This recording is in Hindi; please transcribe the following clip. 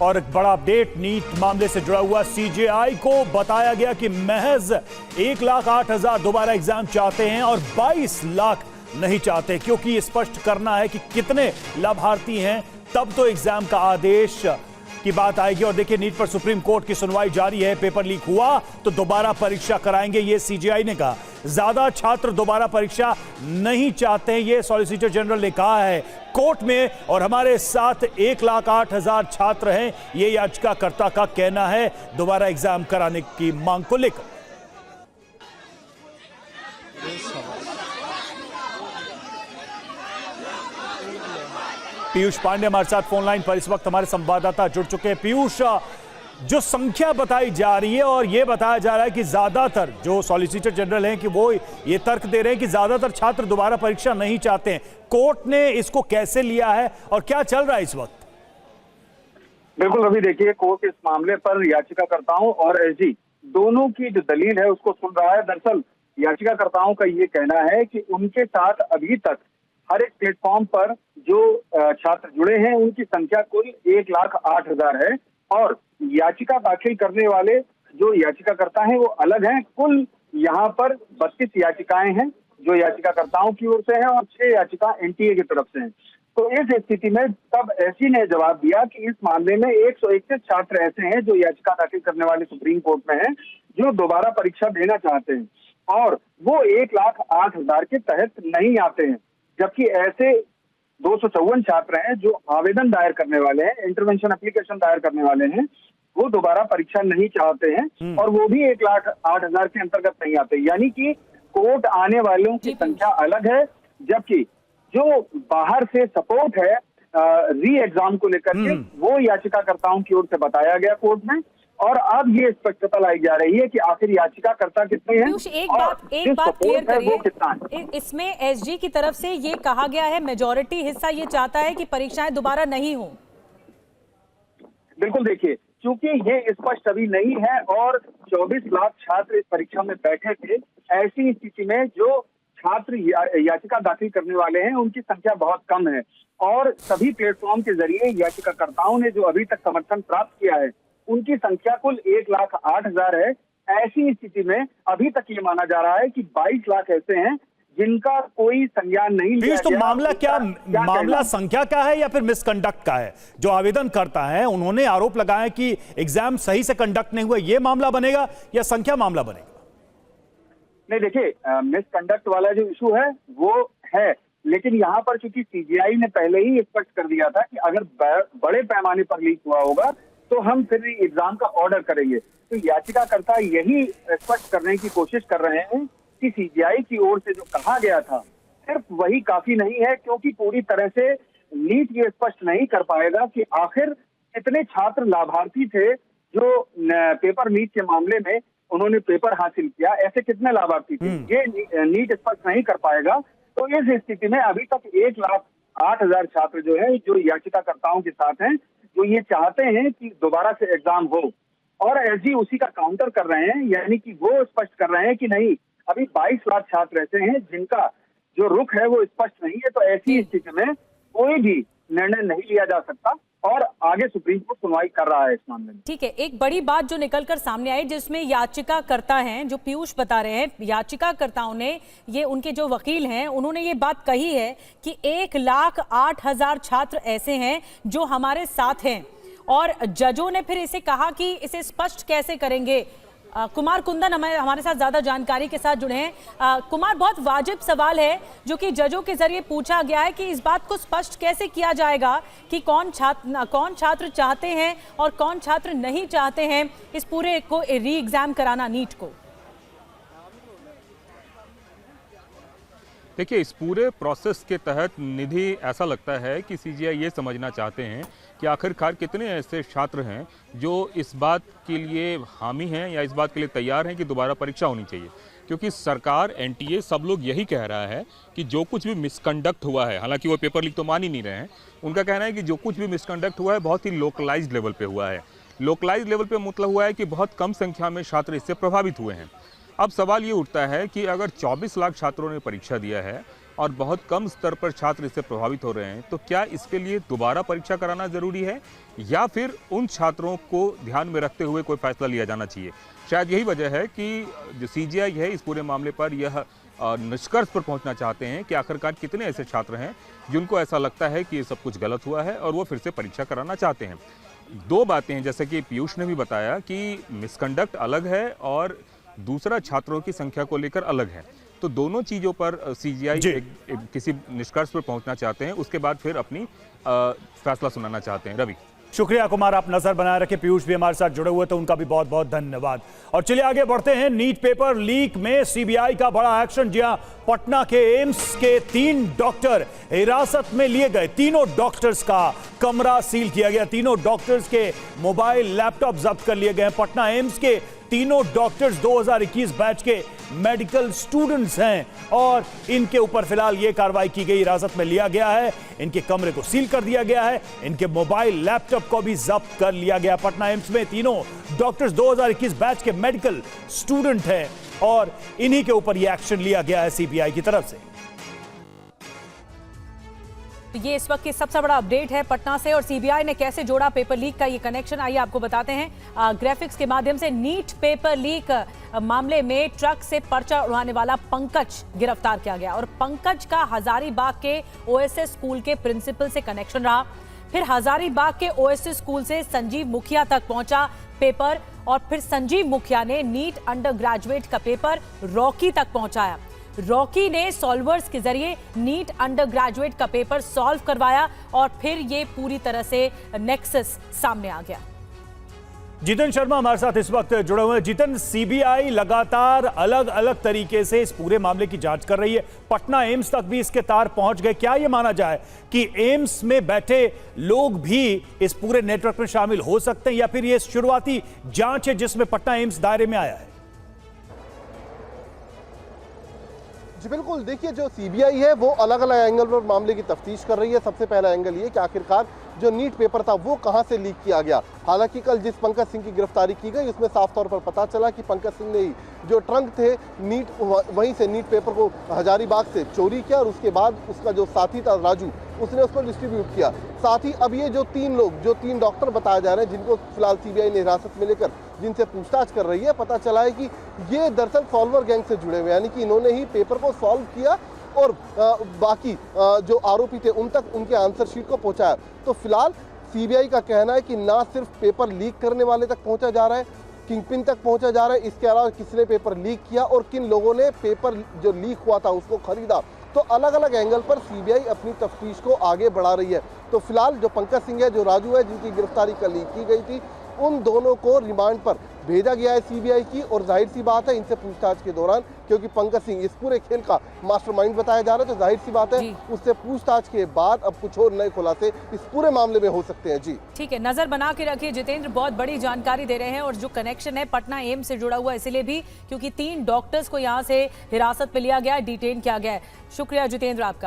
और एक बड़ा अपडेट नीट मामले से जुड़ा हुआ। सीजेआई को बताया गया कि महज 1,08,000 दोबारा एग्जाम चाहते हैं और 22 लाख नहीं चाहते, क्योंकि ये स्पष्ट करना है कि कितने लाभार्थी हैं, तब तो एग्जाम का आदेश की बात आएगी। और देखिए, नीट पर सुप्रीम कोर्ट की सुनवाई जारी है। पेपर लीक हुआ तो दोबारा परीक्षा कराएंगे, ये सीजेआई ने कहा। ज्यादा छात्र दोबारा परीक्षा नहीं चाहते हैं, ये सॉलिसिटर जनरल ने कहा है कोर्ट में। और हमारे साथ 1,08,000 छात्र हैं, ये याचिकाकर्ता का कहना है, दोबारा एग्जाम कराने की मांग को लेकर। पीयूष पांडे हमारे साथ फोन लाइन पर इस वक्त हमारे संवाददाता जुड़ चुके हैं। पीयूष, जो संख्या बताई जा रही है और ये बताया जा रहा है कि ज्यादातर जो सॉलिसिटर जनरल हैं कि वो ये तर्क दे रहे हैं कि ज्यादातर छात्र दोबारा परीक्षा नहीं चाहते हैं, कोर्ट ने इसको कैसे लिया है और क्या चल रहा है इस वक्त? बिल्कुल, अभी देखिए, कोर्ट इस मामले पर याचिकाकर्ताओं और एसजी दोनों की जो दलील है उसको सुन रहा है। दरअसल याचिकाकर्ताओं का ये कहना है कि उनके साथ अभी तक हर एक प्लेटफॉर्म पर जो छात्र जुड़े हैं उनकी संख्या कुल 1,08,000 है और याचिका दाखिल करने वाले जो याचिकाकर्ता हैं वो अलग हैं। कुल यहाँ पर 32 याचिकाएं हैं जो याचिकाकर्ताओं की ओर से हैं और 6 याचिका एनटीए की तरफ से हैं। तो इस स्थिति में तब एसजी ने जवाब दिया कि इस मामले में 131 छात्र ऐसे हैं जो याचिका दाखिल करने वाले सुप्रीम कोर्ट में हैं, जो दोबारा परीक्षा देना चाहते हैं और वो 1,08,000 के तहत नहीं आते हैं, जबकि ऐसे 254 छात्र हैं जो आवेदन दायर करने वाले हैं, इंटरवेंशन एप्लीकेशन दायर करने वाले हैं, वो दोबारा परीक्षा नहीं चाहते हैं और वो भी 1,08,000 के अंतर्गत नहीं आते। यानी कि कोर्ट आने वालों की संख्या अलग है, जबकि जो बाहर से सपोर्ट है री एग्जाम को लेकर के वो याचिकाकर्ताओं की ओर से बताया गया कोर्ट में। और अब ये स्पष्टता लाई जा रही है कि आखिर याचिकाकर्ता कितने हैं। एक बात क्लियर करिए, इसमें एसजी की तरफ से ये कहा गया है मेजॉरिटी हिस्सा ये चाहता है कि परीक्षाएं दोबारा नहीं हो। बिल्कुल, देखिए, क्योंकि ये स्पष्ट अभी नहीं है और 24 लाख छात्र इस परीक्षा में बैठे थे, ऐसी स्थिति में जो छात्र याचिका दाखिल करने वाले हैं उनकी संख्या बहुत कम है और सभी प्लेटफॉर्म के जरिए याचिकाकर्ताओं ने जो अभी तक समर्थन प्राप्त किया है उनकी संख्या कुल 1,08,000 है। ऐसी स्थिति में अभी तक ये माना जा रहा है कि 22 लाख ऐसे हैं जिनका कोई संज्ञान नहीं लिया गया। तो मामला क्या मामला संख्या का है या फिर मिसकंडक्ट का है? जो आवेदन करता है उन्होंने आरोप लगाया कि एग्जाम सही से कंडक्ट नहीं हुआ, ये मामला बनेगा या संख्या मामला बनेगा? नहीं, देखिए, मिसकंडक्ट वाला जो इशू है वो है, लेकिन यहाँ पर चूंकि सीजीआई ने पहले ही स्पष्ट कर दिया था कि अगर बड़े पैमाने पर लीक हुआ होगा तो हम फिर एग्जाम का ऑर्डर करेंगे। तो याचिकाकर्ता यही स्पष्ट करने की कोशिश कर रहे हैं कि सीजीआई की ओर से जो कहा गया था सिर्फ वही काफी नहीं है, क्योंकि पूरी तरह से नीट ये स्पष्ट नहीं कर पाएगा कि आखिर कितने छात्र लाभार्थी थे जो पेपर लीक के मामले में उन्होंने पेपर हासिल किया, ऐसे कितने लाभार्थी थे, ये नीट स्पष्ट नहीं कर पाएगा। तो इस स्थिति में अभी तक 1,08,000 छात्र जो है जो याचिकाकर्ताओं के साथ हैं, जो ये चाहते हैं कि दोबारा से एग्जाम हो और एसजी उसी का काउंटर कर रहे हैं, यानी कि वो स्पष्ट कर रहे हैं कि नहीं, अभी 22 लाख छात्र ऐसे हैं जिनका जो रुख है वो स्पष्ट नहीं है। तो ऐसी स्थिति में कोई भी निर्णय नहीं लिया जा सकता और आगे सुप्रीम कोर्ट सुनवाई कर रहा है इस मामले में। ठीक है, एक बड़ी बात जो निकलकर सामने आई जिसमें याचिकाकर्ता हैं, जो पीयूष बता रहे हैं, याचिकाकर्ताओं ने ये, उनके जो वकील हैं उन्होंने ये बात कही है कि 1,08,000 छात्र ऐसे हैं जो हमारे साथ हैं और जजों ने फिर इसे कहा कि इसे स्पष्ट कैसे करेंगे। कुमार कुंदन हमारे साथ ज्यादा जानकारी के साथ जुड़े हैं। कुमार, बहुत वाजिब सवाल है जो कि जजों के जरिए पूछा गया है कि इस बात को स्पष्ट कैसे किया जाएगा कि कौन छात्र चाहते हैं और कौन छात्र नहीं चाहते हैं इस पूरे को री एग्जाम कराना नीट को। देखिए, इस पूरे प्रोसेस के तहत निधि ऐसा लगता है कि सीजीआई ये समझना चाहते हैं कि आखिरकार कितने ऐसे छात्र हैं जो इस बात के लिए हामी हैं या इस बात के लिए तैयार हैं कि दोबारा परीक्षा होनी चाहिए, क्योंकि सरकार, एनटीए, सब लोग यही कह रहा है कि जो कुछ भी मिसकंडक्ट हुआ है, हालांकि वो पेपर लीक तो मान ही नहीं रहे हैं, उनका कहना है कि जो कुछ भी मिसकंडक्ट हुआ है बहुत ही लोकलाइज्ड लेवल पे हुआ है। लोकलाइज्ड लेवल पे मतलब हुआ है कि बहुत कम संख्या में छात्र इससे प्रभावित हुए हैं। अब सवाल ये उठता है कि अगर 24 लाख छात्रों ने परीक्षा दिया है और बहुत कम स्तर पर छात्र इससे प्रभावित हो रहे हैं, तो क्या इसके लिए दोबारा परीक्षा कराना जरूरी है या फिर उन छात्रों को ध्यान में रखते हुए कोई फैसला लिया जाना चाहिए? शायद यही वजह है कि जो सीजीआई है इस पूरे मामले पर यह निष्कर्ष पर पहुंचना चाहते हैं कि आखिरकार कितने ऐसे छात्र हैं जिनको ऐसा लगता है कि ये सब कुछ गलत हुआ है और वो फिर से परीक्षा कराना चाहते हैं। दो बातें हैं, जैसे कि पीयूष ने भी बताया कि मिसकंडक्ट अलग है और दूसरा छात्रों की संख्या को लेकर अलग है। तो दोनों चीज़ों पर सीजीआई किसी निष्कर्ष पर पहुंचना चाहते हैं, उसके बाद फिर अपनी फैसला सुनाना चाहते हैं। रवि, शुक्रिया कुमार, आप नजर बनाए रखे। पीयूष भी हमारे साथ जुड़े हुए, तो उनका भी बहुत बहुत धन्यवाद। और चलिए आगे बढ़ते हैं। नीट पेपर लीक में सीबीआई का बड़ा एक्शन। जी हां, पटना के एम्स के 3 डॉक्टर हिरासत में लिए गए। तीनों डॉक्टर्स का कमरा सील किया गया। तीनों डॉक्टर्स के मोबाइल, लैपटॉप जब्त कर लिए गए। पटना एम्स के तीनों डॉक्टर्स 2021 बैच के मेडिकल स्टूडेंट्स हैं और इनके ऊपर फिलहाल यह कार्रवाई की गई, हिरासत में लिया गया है। इनके कमरे को सील कर दिया गया है। इनके मोबाइल, लैपटॉप को भी जब्त कर लिया गया। पटना एम्स में तीनों डॉक्टर्स 2021 बैच के मेडिकल स्टूडेंट हैं और इन्हीं के ऊपर यह एक्शन लिया गया है सीबीआई की तरफ से। तो ये इस वक्त की सबसे बड़ा अपडेट है पटना से, और सीबीआई ने कैसे जोड़ा पेपर लीक का ये कनेक्शन, आइए आपको बताते हैं ग्राफिक्स के माध्यम से। नीट पेपर लीक मामले में ट्रक से पर्चा उड़ाने वाला पंकज गिरफ्तार किया गया और पंकज का हजारीबाग के ओएसएस स्कूल के प्रिंसिपल से कनेक्शन रहा। फिर हजारीबाग के ओएसएस स्कूल से संजीव मुखिया तक पहुंचा पेपर और फिर संजीव मुखिया ने नीट अंडर ग्रेजुएट का पेपर रॉकी तक पहुंचाया। रॉकी ने सॉल्वर्स के जरिए नीट अंडर ग्रेजुएट का पेपर सॉल्व करवाया और फिर ये पूरी तरह से नेक्सस सामने आ गया। जितन शर्मा हमारे साथ इस वक्त जुड़े हुए हैं। जितन, सीबीआई लगातार अलग अलग तरीके से इस पूरे मामले की जांच कर रही है। पटना एम्स तक भी इसके तार पहुंच गए। क्या यह माना जाए कि एम्स में बैठे लोग भी इस पूरे नेटवर्क में शामिल हो सकते हैं या फिर यह शुरुआती जांच है जिसमें पटना एम्स दायरे में आया है? जी बिल्कुल, देखिए जो सीबीआई है वो अलग अलग एंगल पर मामले की तफ्तीश कर रही है। सबसे पहला एंगल ये कि आखिरकार जो नीट पेपर था वो कहां से लीक किया गया। हालांकि कल जिस पंकज सिंह की गिरफ्तारी की गई उसमें साफ तौर पर पता चला कि पंकज सिंह ने ही जो ट्रंक थे नीट, वहीं से नीट पेपर को हजारीबाग से चोरी किया और उसके बाद उसका जो साथी था राजू, उसने उस पर डिस्ट्रीब्यूट किया। साथ ही अब ये जो 3 लोग, जो 3 डॉक्टर बताए जा रहे हैं जिनको फिलहाल सीबीआई ने हिरासत में लेकर जिनसे पूछताछ कर रही है, पता चला है कि ये दरअसल सॉल्वर गैंग से जुड़े हुए, यानी कि इन्होंने ही पेपर को सॉल्व किया और बाकी जो आरोपी थे उन तक उनके आंसर शीट को पहुंचाया। तो फिलहाल सीबीआई का कहना है कि ना सिर्फ पेपर लीक करने वाले तक पहुंचा जा रहा है, किंगपिन तक पहुंचा जा रहा है, इसके अलावा किसने पेपर लीक किया और किन लोगों ने पेपर जो लीक हुआ था उसको खरीदा। तो अलग अलग एंगल पर सीबीआई अपनी तफ्तीश को आगे बढ़ा रही है। तो फिलहाल जो पंकज सिंह है, जो राजू है, जिनकी गिरफ्तारी कल लीक की गई थी, उन दोनों को रिमांड पर भेजा गया है सीबीआई की। और जाहिर सी बात है इनसे पूछताछ के दौरान, क्योंकि पंकज सिंह इस पूरे खेल का मास्टरमाइंड बताया जा रहा है, तो जाहिर सी बात है उससे पूछताछ के बाद अब कुछ और नए खुलासे इस पूरे मामले में हो सकते हैं। जी ठीक है, नजर बना के रखिए जितेंद्र, बहुत बड़ी जानकारी दे रहे हैं। और जो कनेक्शन है पटना एम्स से जुड़ा हुआ इसलिए भी क्योंकि 3 डॉक्टर्स को यहाँ से हिरासत में लिया गया, डिटेन किया गया है। शुक्रिया जितेंद्र आपका।